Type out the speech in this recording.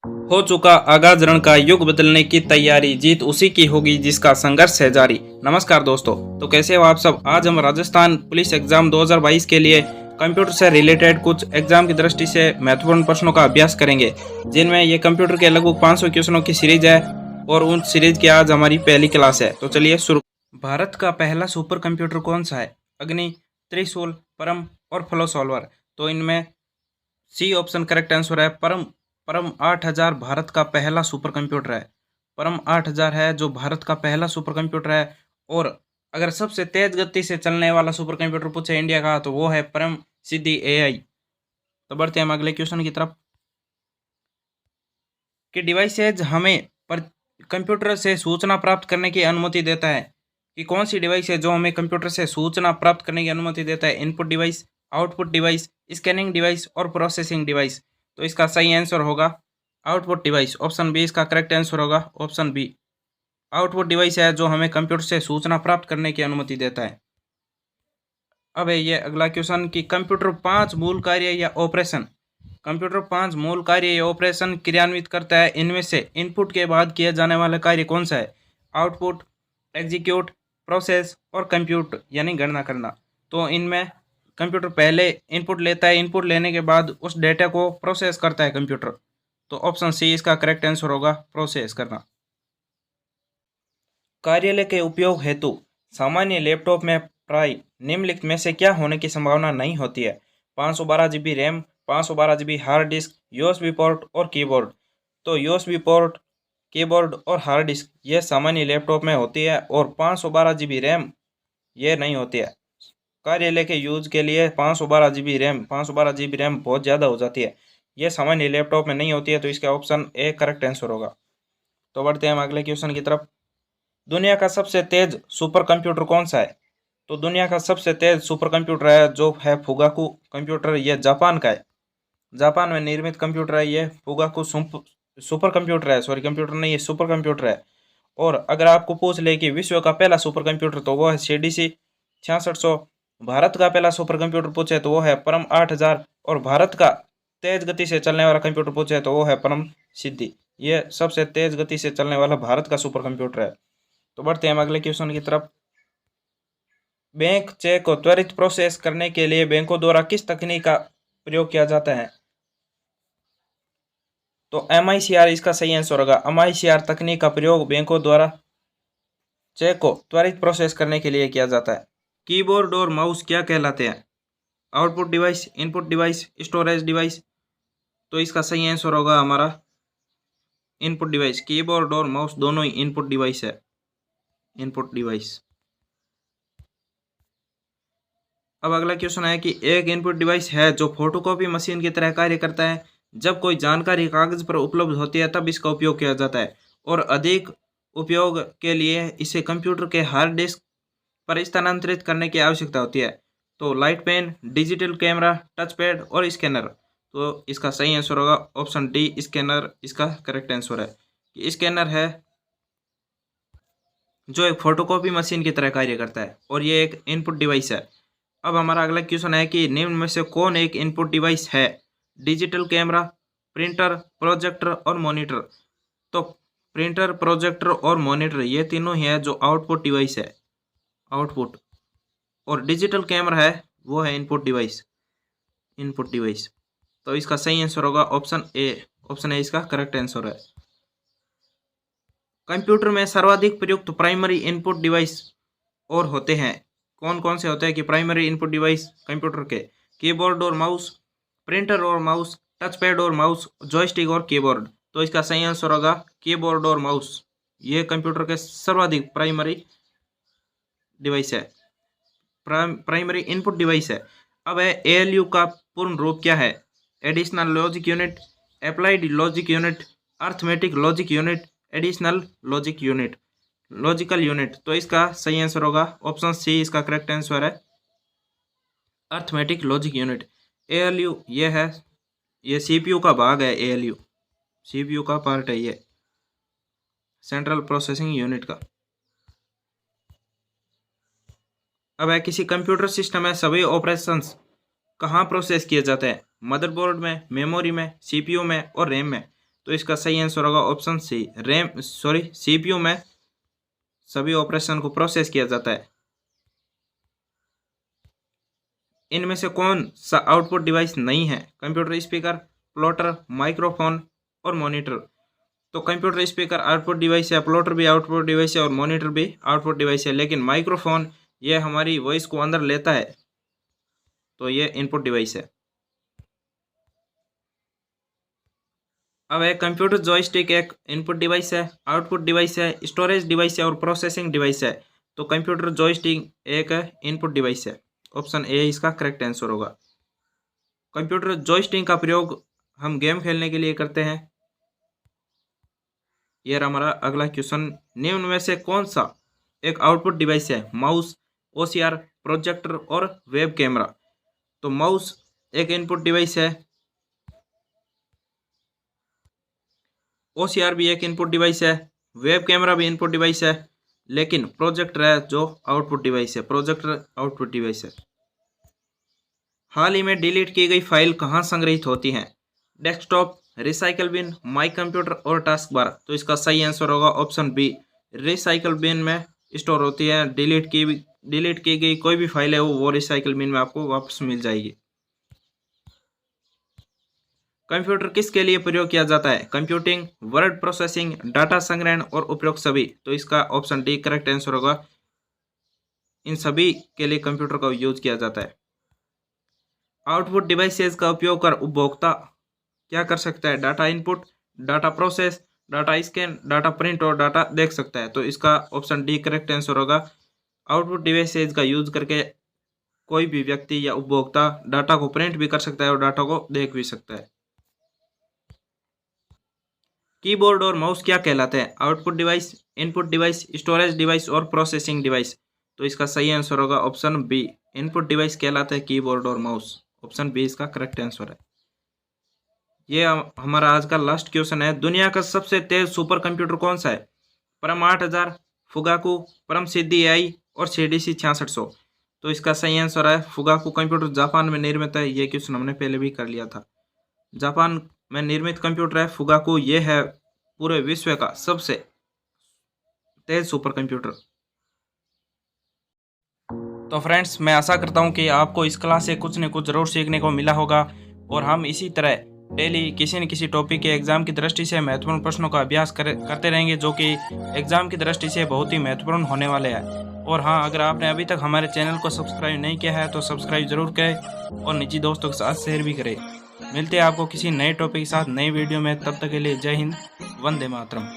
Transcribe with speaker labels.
Speaker 1: हो चुका आगाज रण का युग बदलने की तैयारी, जीत उसी की होगी जिसका संघर्ष है जारी। नमस्कार दोस्तों, तो कैसे हो आप सब। आज हम राजस्थान पुलिस एग्जाम 2022 के लिए कंप्यूटर से रिलेटेड कुछ एग्जाम की दृष्टि से महत्वपूर्ण प्रश्नों का अभ्यास करेंगे, जिनमें ये कंप्यूटर के लगभग 500 क्वेश्चनों की सीरीज है और उन सीरीज की आज हमारी पहली क्लास है। तो चलिए शुरू। भारत का पहला सुपर कंप्यूटर कौन सा है। अग्नि, त्रिशूल, परम और फ्लो सॉल्वर। तो इनमें सी ऑप्शन करेक्ट आंसर है। परम परम 8000 भारत का पहला सुपर कंप्यूटर है। परम 8000 है जो भारत का पहला सुपर कंप्यूटर है। और अगर सबसे तेज गति से चलने वाला सुपर कंप्यूटर पूछे इंडिया का, तो वो है परम सिद्धि एआई। तो बढ़ते हैं हम अगले क्वेश्चन की तरफ कि डिवाइसेज हमें पर कंप्यूटर से सूचना प्राप्त करने की अनुमति देता है। कि कौन सी डिवाइस है जो हमें कंप्यूटर से सूचना प्राप्त करने की अनुमति देता है। Input device, output device, scanning device और प्रोसेसिंग डिवाइस। तो इसका सही आंसर होगा आउटपुट डिवाइस। ऑप्शन बी इसका करेक्ट आंसर होगा। ऑप्शन बी आउटपुट डिवाइस है जो हमें कंप्यूटर से सूचना प्राप्त करने की अनुमति देता है। अब है ये अगला क्वेश्चन कि कंप्यूटर 5 मूल कार्य या ऑपरेशन, कंप्यूटर 5 मूल कार्य या ऑपरेशन क्रियान्वित करता है। इनमें से इनपुट के बाद किया जाने वाला कार्य कौन सा है। आउटपुट, एग्जीक्यूट, प्रोसेस और कंप्यूट यानी गणना करना। तो इनमें कंप्यूटर पहले इनपुट लेता है, इनपुट लेने के बाद उस डेटा को प्रोसेस करता है कंप्यूटर। तो ऑप्शन सी इसका करेक्ट आंसर होगा, प्रोसेस करना। कार्यालय के उपयोग हेतु सामान्य लैपटॉप में प्राय निम्नलिखित में से क्या होने की संभावना नहीं होती है। 512 GB RAM, 512 GB hard disk, USB port और कीबोर्ड। तो यूएसबी पोर्ट, कीबोर्ड और हार्ड डिस्क ये सामान्य लैपटॉप में होती है और 512 GB रैम ये नहीं होती है। कार्यालय के यूज के लिए 512 GB रैम, 512 GB रैम बहुत ज़्यादा हो जाती है, ये सामान्य लैपटॉप में नहीं होती है। तो इसका ऑप्शन ए करेक्ट आंसर होगा। तो बढ़ते हैं हम अगले क्वेश्चन की तरफ। दुनिया का सबसे तेज सुपर कंप्यूटर कौन सा है। तो दुनिया का सबसे तेज सुपर कंप्यूटर है जो है फुगाकू कंप्यूटर। यह जापान का है, जापान में निर्मित कंप्यूटर है। ये फुगाकू सुपर कंप्यूटर है, सॉरी कंप्यूटर नहीं, ये सुपर कंप्यूटर है। और अगर आपको पूछ ले कि विश्व का पहला सुपर कंप्यूटर, तो वो है CDC 6600। भारत का पहला सुपर कंप्यूटर पूछे तो वो है परम 8000। और भारत का तेज गति से चलने वाला कंप्यूटर पूछे तो वो है परम सिद्धि। ये सबसे तेज गति से चलने वाला भारत का सुपर कंप्यूटर है। तो बढ़ते हैं हम अगले क्वेश्चन की तरफ। बैंक चेक को त्वरित प्रोसेस करने के लिए बैंकों द्वारा किस तकनीक का प्रयोग किया जाता है। तो MICR इसका सही आंसर होगा। MICR तकनीक का प्रयोग बैंकों द्वारा चेक को त्वरित प्रोसेस करने के लिए किया जाता है। कीबोर्ड और माउस क्या कहलाते हैं। Output device, input device, storage device. तो इसका सही आंसर होगा हमारा इनपुट डिवाइस। कीबोर्ड और माउस दोनों ही इनपुट डिवाइस है, इनपुट डिवाइस। अब अगला क्वेश्चन है कि एक इनपुट डिवाइस है जो फोटोकॉपी मशीन की तरह कार्य करता है। जब कोई जानकारी कागज पर उपलब्ध होती है तब इसका उपयोग किया जाता है, और अधिक उपयोग के लिए इसे कंप्यूटर के हार्ड डिस्क पर स्थानांतरित करने की आवश्यकता होती है। तो light pen, digital camera, touch pad और स्कैनर। तो इसका सही आंसर होगा ऑप्शन डी, स्कैनर इसका करेक्ट आंसर है। कि स्कैनर है जो एक फोटोकॉपी मशीन की तरह कार्य करता है और ये एक इनपुट डिवाइस है। अब हमारा अगला क्वेश्चन है कि निम्न में से कौन एक इनपुट डिवाइस है। डिजिटल कैमरा, प्रिंटर, प्रोजेक्टर और मॉनिटर। तो प्रिंटर, प्रोजेक्टर और मॉनिटर ये तीनों ही है जो आउटपुट डिवाइस है, आउटपुट। और डिजिटल कैमरा है वो है इनपुट डिवाइस, इनपुट डिवाइस। तो इसका सही आंसर होगा ऑप्शन ए। ऑप्शन ए इसका करेक्ट आंसर है। कंप्यूटर में सर्वाधिक प्रयुक्त प्राइमरी इनपुट डिवाइस और होते हैं। कौन कौन से होते हैं कि प्राइमरी इनपुट डिवाइस कंप्यूटर के। कीबोर्ड और माउस, प्रिंटर और माउस, टच पैड और माउस, जॉयस्टिक और कीबोर्ड। तो इसका सही आंसर होगा कीबोर्ड और माउस। ये कंप्यूटर के सर्वाधिक प्राइमरी डिवाइस है, प्राइमरी इनपुट डिवाइस है। अब है ALU का पूर्ण रूप क्या है। Additional logic unit, applied logic unit, arithmetic logic unit, additional logic unit, logical unit. तो इसका सही आंसर होगा ऑप्शन सी इसका करेक्ट आंसर है, अर्थमेटिक लॉजिक यूनिट। ALU ये है, ये CPU का भाग है। ALU CPU का पार्ट है, ये सेंट्रल प्रोसेसिंग यूनिट का। अब है किसी कंप्यूटर सिस्टम में सभी ऑपरेशंस कहाँ प्रोसेस किए जाते हैं। मदरबोर्ड में, मेमोरी में, CPU में और रैम में। तो इसका सही आंसर होगा ऑप्शन सी, CPU में सभी ऑपरेशन को प्रोसेस किया जाता है। इनमें से कौन सा आउटपुट डिवाइस नहीं है? कंप्यूटर स्पीकर, प्लॉटर, माइक्रोफोन और मॉनिटर। तो कंप्यूटर स्पीकर आउटपुट डिवाइस है, प्लॉटर भी आउटपुट डिवाइस है और मॉनिटर भी आउटपुट डिवाइस है, लेकिन माइक्रोफोन ये हमारी वॉइस को अंदर लेता है, तो ये इनपुट डिवाइस है। अब एक कंप्यूटर जॉयस्टिक एक इनपुट डिवाइस है, आउटपुट डिवाइस है, स्टोरेज डिवाइस है और प्रोसेसिंग डिवाइस है। तो कंप्यूटर जॉयस्टिक एक इनपुट डिवाइस है, ऑप्शन ए इसका करेक्ट आंसर होगा। कंप्यूटर जॉयस्टिक का प्रयोग हम गेम खेलने के लिए करते हैं। यह हमारा अगला क्वेश्चन, निम्न में से कौन सा एक आउटपुट डिवाइस है? माउस, OCR, प्रोजेक्टर और वेब कैमरा। तो माउस एक इनपुट डिवाइस है, OCR भी एक इनपुट डिवाइस है, वेब कैमरा भी इनपुट डिवाइस है, लेकिन प्रोजेक्टर है जो आउटपुट डिवाइस है, प्रोजेक्टर आउटपुट डिवाइस है। हाल ही में डिलीट की गई फाइल कहाँ संग्रहित होती है? Desktop, recycle bin, my computer और टास्क बार। तो इसका सही आंसर होगा ऑप्शन बी, रिसाइकल बिन में स्टोर होती है। डिलीट की गई कोई भी फाइल है वो रिसाइकल बिन में आपको वापस मिल जाएगी। कंप्यूटर किसके लिए प्रयोग किया जाता है? कंप्यूटिंग, वर्ड प्रोसेसिंग, डाटा संग्रहण और उपयोग सभी। तो इसका ऑप्शन डी करेक्ट आंसर होगा, इन सभी के लिए कंप्यूटर का यूज किया जाता है। आउटपुट डिवाइसेस का उपयोग कर उपभोक्ता क्या कर सकता है? Data input, data process, data scan, data print और डाटा देख सकता है। तो इसका ऑप्शन डी करेक्ट आंसर होगा। आउटपुट डिवाइसेस का यूज करके कोई भी व्यक्ति या उपभोक्ता डाटा को प्रिंट भी कर सकता है और डाटा को देख भी सकता है। कीबोर्ड और माउस क्या कहलाते हैं? Output device, input device, storage device और प्रोसेसिंग डिवाइस। तो इसका सही आंसर होगा ऑप्शन बी, इनपुट डिवाइस कहलाते हैं कीबोर्ड और माउस। ऑप्शन बी इसका करेक्ट आंसर है। ये हमारा आज का लास्ट क्वेश्चन है, दुनिया का सबसे तेज सुपर कंप्यूटर कौन सा है? परम 8000, फुगाकू, परम सिद्धि AI और CDC 6600। तो इसका सही आंसर है फुगाकू कंप्यूटर जापान में निर्मित है। ये क्वेश्चन हमने पहले भी कर लिया था। जापान में निर्मित कंप्यूटर है फुगाकू, ये है पूरे विश्व का सबसे तेज सुपर कंप्यूटर। तो फ्रेंड्स, मैं आशा करता हूँ कि आपको इस क्लास से कुछ न कुछ जरूर सीखने को मिला होगा और हम इसी तरह डेली किसी न किसी टॉपिक के एग्जाम की दृष्टि से महत्वपूर्ण प्रश्नों का अभ्यास करते रहेंगे, जो कि एग्जाम की दृष्टि से बहुत ही महत्वपूर्ण होने वाले हैं। और हाँ, अगर आपने अभी तक हमारे चैनल को सब्सक्राइब नहीं किया है तो सब्सक्राइब जरूर करें और निजी दोस्तों के साथ शेयर भी करें। मिलते हैं आपको किसी नए टॉपिक के साथ नई वीडियो में, तब तक के लिए जय हिंद, वंदे मातरम।